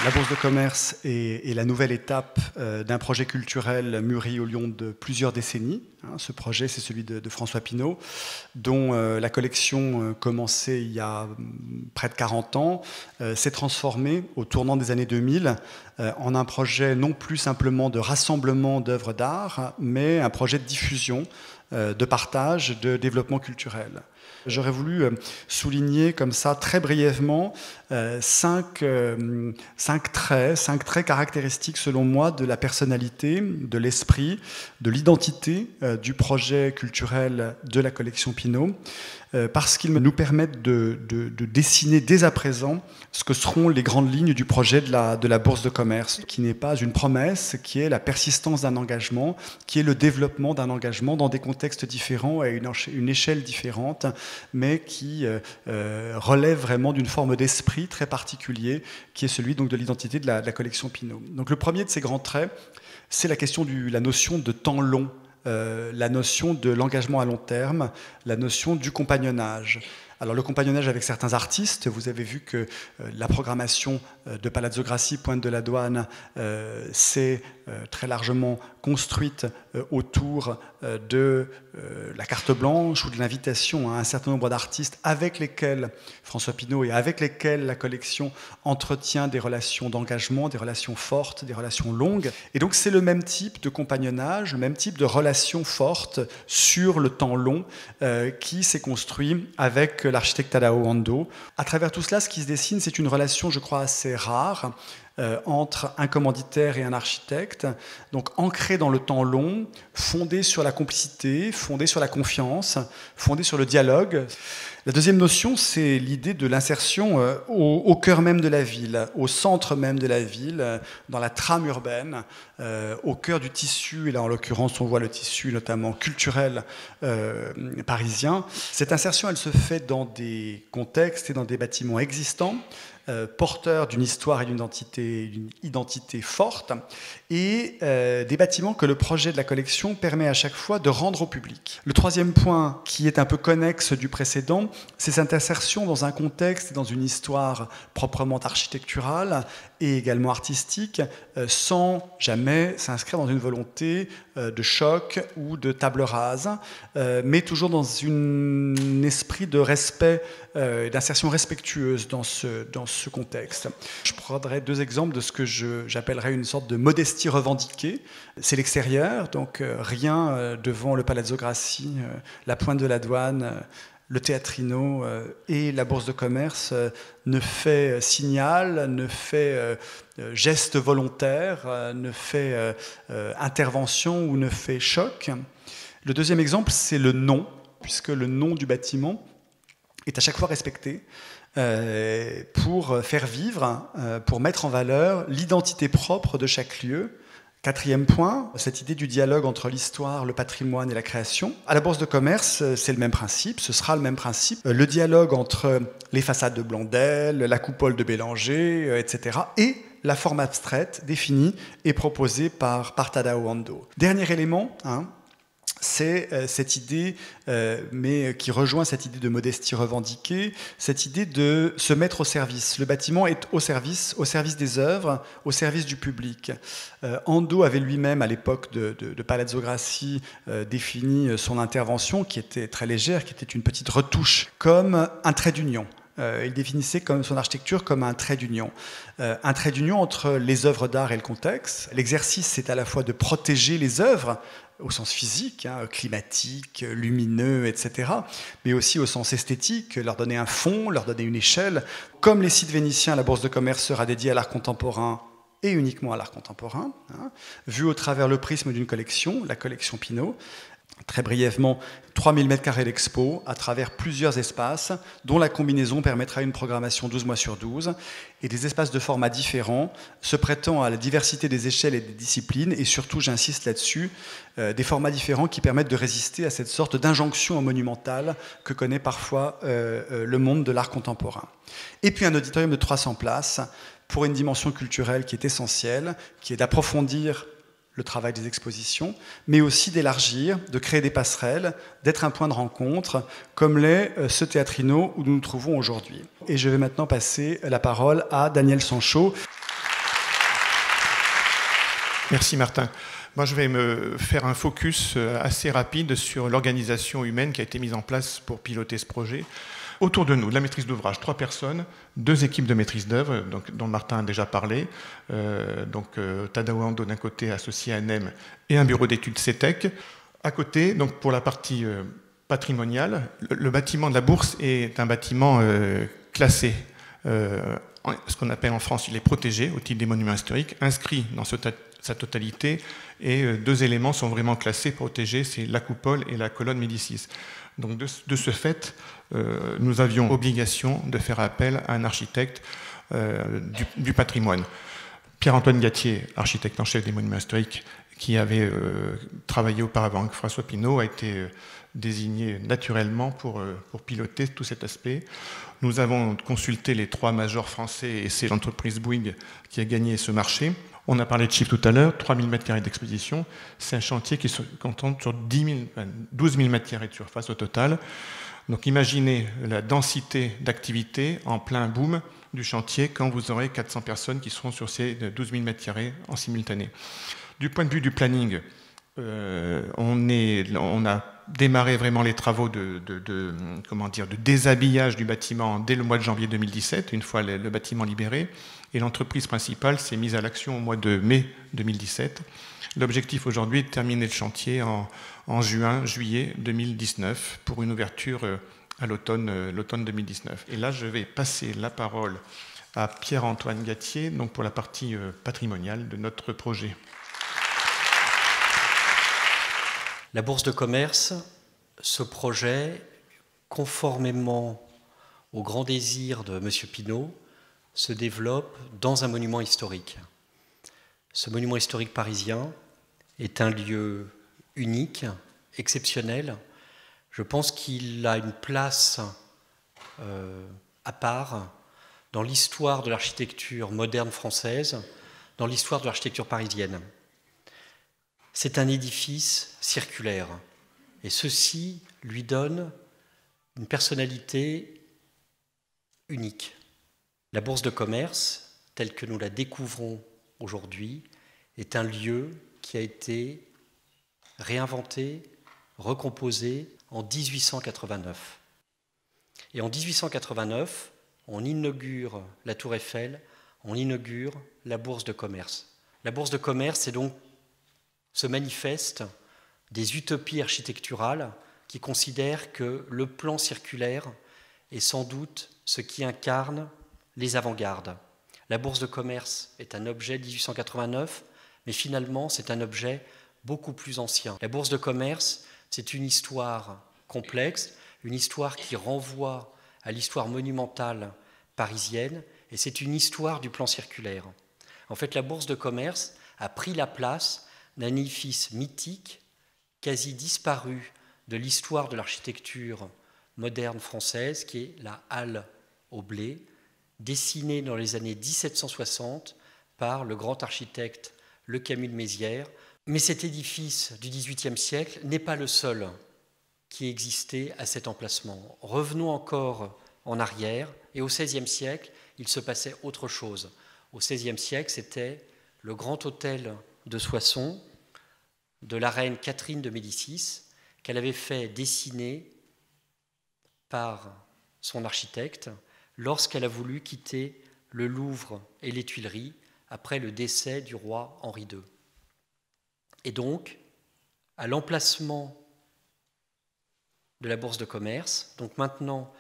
La Bourse de commerce est la nouvelle étape d'un projet culturel mûri au long de plusieurs décennies. Ce projet, c'est celui de François Pinault, dont la collection, commencée il y a près de 40 ans, s'est transformée au tournant des années 2000 en un projet non plus simplement de rassemblement d'œuvres d'art, mais un projet de diffusion, de partage, de développement culturel. J'aurais voulu souligner comme ça très brièvement cinq traits caractéristiques selon moi de la personnalité, de l'esprit, de l'identité du projet culturel de la collection Pinault, parce qu'ils nous permettent de dessiner dès à présent ce que seront les grandes lignes du projet de la Bourse de commerce, qui n'est pas une promesse, qui est la persistance d'un engagement, qui est le développement d'un engagement dans des contextes différents et une échelle différente, mais qui relève vraiment d'une forme d'esprit très particulier, qui est celui donc de l'identité de la collection Pinault. Donc le premier de ces grands traits, c'est la question la notion de temps long, la notion de l'engagement à long terme, la notion du compagnonnage. Alors le compagnonnage avec certains artistes, vous avez vu que la programmation de Palazzo Grassi, Pointe de la Douane, s'est très largement construite autour de la carte blanche ou de l'invitation à un certain nombre d'artistes avec lesquels François Pinault et avec lesquels la collection entretient des relations d'engagement, des relations fortes, des relations longues. Et donc c'est le même type de compagnonnage, le même type de relation forte sur le temps long qui s'est construit avec l'architecte Tadao Ando. À travers tout cela, ce qui se dessine, c'est une relation, je crois, assez rare entre un commanditaire et un architecte, donc ancré dans le temps long, fondé sur la complicité, fondé sur la confiance, fondé sur le dialogue. La deuxième notion, c'est l'idée de l'insertion au cœur même de la ville, au centre même de la ville, dans la trame urbaine, au cœur du tissu, et là en l'occurrence on voit le tissu notamment culturel parisien. Cette insertion, elle se fait dans des contextes et dans des bâtiments existants, porteurs d'une histoire et d'une identité forte, et des bâtiments que le projet de la collection permet à chaque fois de rendre au public. Le troisième point, qui est un peu connexe du précédent, c'est cette insertion dans un contexte et dans une histoire proprement architecturale et également artistique, sans jamais s'inscrire dans une volonté de choc ou de table rase, mais toujours dans un esprit de respect, d'insertion respectueuse dans ce contexte. Je prendrai deux exemples de ce que j'appellerais une sorte de modestie revendiquée. C'est l'extérieur, donc rien devant le Palazzo Grassi, la Pointe de la Douane, le Teatrino et la Bourse de commerce ne fait signal, ne fait geste volontaire, ne fait intervention ou ne fait choc. Le deuxième exemple, c'est le nom, puisque le nom du bâtiment est à chaque fois respecté pour faire vivre, pour mettre en valeur l'identité propre de chaque lieu. Quatrième point, cette idée du dialogue entre l'histoire, le patrimoine et la création. À la Bourse de commerce, c'est le même principe, ce sera le même principe. Le dialogue entre les façades de Blondel, la coupole de Bélanger, etc. et la forme abstraite définie et proposée par Tadao Ando. Dernier élément, c'est cette idée, mais qui rejoint cette idée de modestie revendiquée, cette idée de se mettre au service. Le bâtiment est au service des œuvres, au service du public. Ando avait lui-même, à l'époque de Palazzo Grassi, défini son intervention, qui était très légère, qui était une petite retouche, comme un trait d'union. Il définissait comme son architecture comme un trait d'union. Un trait d'union entre les œuvres d'art et le contexte. L'exercice, c'est à la fois de protéger les œuvres, au sens physique, climatique, lumineux, etc., mais aussi au sens esthétique, leur donner un fond, leur donner une échelle. Comme les sites vénitiens, la Bourse de commerce sera dédiée à l'art contemporain et uniquement à l'art contemporain, vu au travers le prisme d'une collection, la collection Pinault. Très brièvement, 3000 m² d'expo à travers plusieurs espaces dont la combinaison permettra une programmation 12 mois sur 12 et des espaces de formats différents se prêtant à la diversité des échelles et des disciplines et surtout, j'insiste là-dessus, des formats différents qui permettent de résister à cette sorte d'injonction monumentale que connaît parfois le monde de l'art contemporain. Et puis un auditorium de 300 places pour une dimension culturelle qui est essentielle, qui est d'approfondir le travail des expositions, mais aussi d'élargir, de créer des passerelles, d'être un point de rencontre, comme l'est ce Teatrino où nous nous trouvons aujourd'hui. Et je vais maintenant passer la parole à Daniel Sancho. Merci Martin. Moi, je vais me faire un focus assez rapide sur l'organisation humaine qui a été mise en place pour piloter ce projet. Autour de nous, la maîtrise d'ouvrage, 3 personnes, 2 équipes de maîtrise d'œuvre, dont Martin a déjà parlé, Tadao Ando d'un côté associé à NEM et un bureau d'études CETEC. À côté, donc pour la partie patrimoniale, le bâtiment de la Bourse est un bâtiment classé, ce qu'on appelle en France, il est protégé au titre des monuments historiques, inscrit dans sa totalité, et 2 éléments sont vraiment classés, protégés, c'est la coupole et la colonne Médicis. Donc de ce fait, nous avions obligation de faire appel à un architecte du patrimoine. Pierre-Antoine Gattier, architecte en chef des monuments historiques, qui avait travaillé auparavant avec François Pinault, a été désigné naturellement pour piloter tout cet aspect. Nous avons consulté les 3 majors français et c'est l'entreprise Bouygues qui a gagné ce marché. On a parlé de chiffres tout à l'heure, 3 000 m² d'exposition. C'est un chantier qui se contente sur 12 000 m² de surface au total. Donc imaginez la densité d'activité en plein boom du chantier quand vous aurez 400 personnes qui seront sur ces 12 000 m² en simultané. Du point de vue du planning, on a démarré vraiment les travaux de déshabillage du bâtiment dès le mois de janvier 2017, une fois le bâtiment libéré, et l'entreprise principale s'est mise à l'action au mois de mai 2017. L'objectif aujourd'hui est de terminer le chantier en juillet 2019 pour une ouverture à l'automne 2019. Et là, je vais passer la parole à Pierre-Antoine Gattier, donc pour la partie patrimoniale de notre projet. La Bourse de commerce, ce projet, conformément au grand désir de M. Pinault, se développe dans un monument historique. Ce monument historique parisien est un lieu unique, exceptionnel. Je pense qu'il a une place à part dans l'histoire de l'architecture moderne française, dans l'histoire de l'architecture parisienne. C'est un édifice circulaire et ceci lui donne une personnalité unique. La Bourse de commerce, telle que nous la découvrons aujourd'hui, est un lieu qui a été réinventé, recomposé en 1889. Et en 1889, on inaugure la Tour Eiffel, on inaugure la Bourse de commerce. La Bourse de commerce, c'est donc se manifestent des utopies architecturales qui considèrent que le plan circulaire est sans doute ce qui incarne les avant-gardes. La Bourse de commerce est un objet de 1889, mais finalement c'est un objet beaucoup plus ancien. La Bourse de commerce, c'est une histoire complexe, une histoire qui renvoie à l'histoire monumentale parisienne, et c'est une histoire du plan circulaire. En fait, la Bourse de commerce a pris la place d'un édifice mythique, quasi disparu de l'histoire de l'architecture moderne française, qui est la Halle au blé, dessinée dans les années 1760 par le grand architecte Le Camus de Mézières. Mais cet édifice du XVIIIe siècle n'est pas le seul qui existait à cet emplacement. Revenons encore en arrière, et au XVIe siècle, il se passait autre chose. Au XVIe siècle, c'était le grand hôtel de Soissons, de la reine Catherine de Médicis, qu'elle avait fait dessiner par son architecte lorsqu'elle a voulu quitter le Louvre et les Tuileries après le décès du roi Henri II. Et donc, à l'emplacement de la Bourse de commerce, donc maintenant,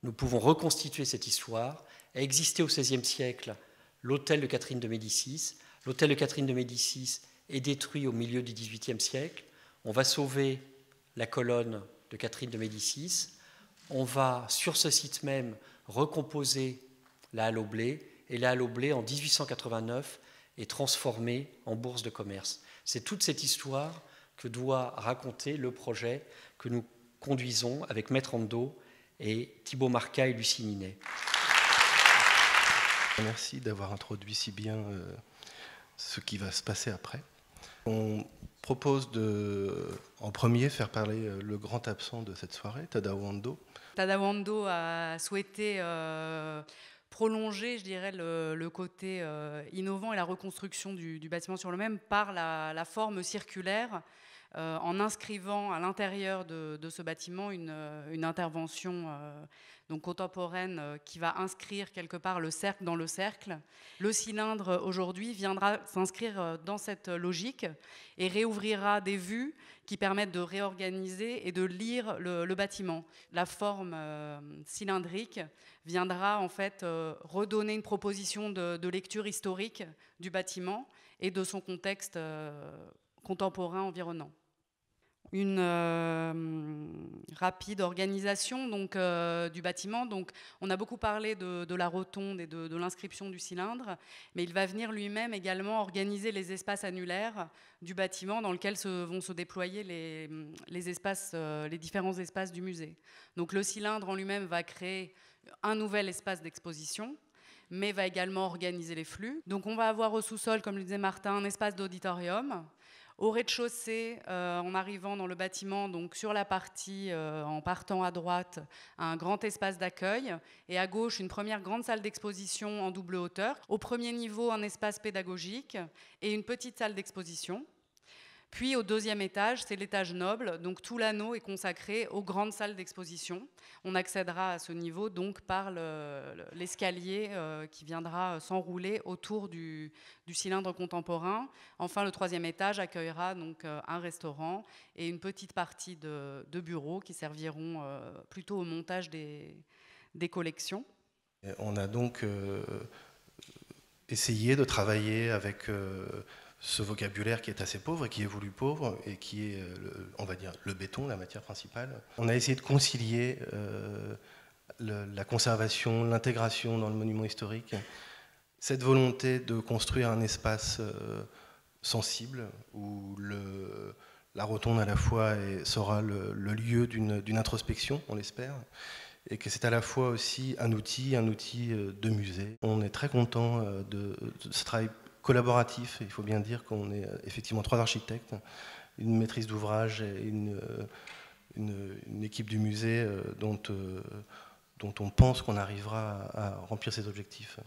nous pouvons reconstituer cette histoire. A existé au XVIe siècle l'hôtel de Catherine de Médicis. L'hôtel de Catherine de Médicis est détruit au milieu du XVIIIe siècle. On va sauver la colonne de Catherine de Médicis. On va, sur ce site même, recomposer la Halle au blé. Et la Halle au blé, en 1889, est transformée en bourse de commerce. C'est toute cette histoire que doit raconter le projet que nous conduisons avec Maître Ando et Thibaut Marca et Lucie Ninet. Merci d'avoir introduit si bien ce qui va se passer après. On propose de, en premier, faire parler le grand absent de cette soirée, Tadao Ando. Tadao Ando a souhaité prolonger, je dirais, le côté innovant et la reconstruction du bâtiment sur le même par la forme circulaire, en inscrivant à l'intérieur de ce bâtiment une intervention donc contemporaine qui va inscrire quelque part le cercle dans le cercle. Le cylindre, aujourd'hui, viendra s'inscrire dans cette logique et réouvrira des vues qui permettent de réorganiser et de lire le bâtiment. La forme cylindrique viendra en fait redonner une proposition de lecture historique du bâtiment et de son contexte contemporain environnant. Une rapide organisation donc, du bâtiment. Donc, on a beaucoup parlles de la rotonde et de l'inscription du cylindre, mais il va venir lui-même également organiser les espaces annulaires du bâtiment dans lesquels vont se déployer les différents espaces du musée. Donc le cylindre en lui-même va créer un nouvel espace d'exposition, mais va également organiser les flux. Donc on va avoir au sous-sol, comme le disait Martin, un espace d'auditorium. Au rez-de-chaussée, en arrivant dans le bâtiment, donc sur la partie, en partant à droite, un grand espace d'accueil, et à gauche, une première grande salle d'exposition en double hauteur. Au premier niveau, un espace pédagogique et une petite salle d'exposition. Puis au deuxième étage, c'est l'étage noble, donc tout l'anneau est consacré aux grandes salles d'exposition. On accédera à ce niveau donc par l'escalier qui viendra s'enrouler autour du cylindre contemporain. Enfin, le troisième étage accueillera donc un restaurant et une petite partie de bureaux qui serviront plutôt au montage des collections. On a donc essayé de travailler avec ce vocabulaire qui est assez pauvre et qui est voulu pauvre et qui est, on va dire, le béton, la matière principale. On a essayé de concilier la conservation, l'intégration dans le monument historique, cette volonté de construire un espace sensible où la rotonde à la fois sera le lieu d'une introspection, on l'espère, et que c'est à la fois aussi un outil de musée. On est très content de ce travail collaboratif. Il faut bien dire qu'on est effectivement 3 architectes, une maîtrise d'ouvrage et une équipe du musée dont on pense qu'on arrivera à remplir ses objectifs.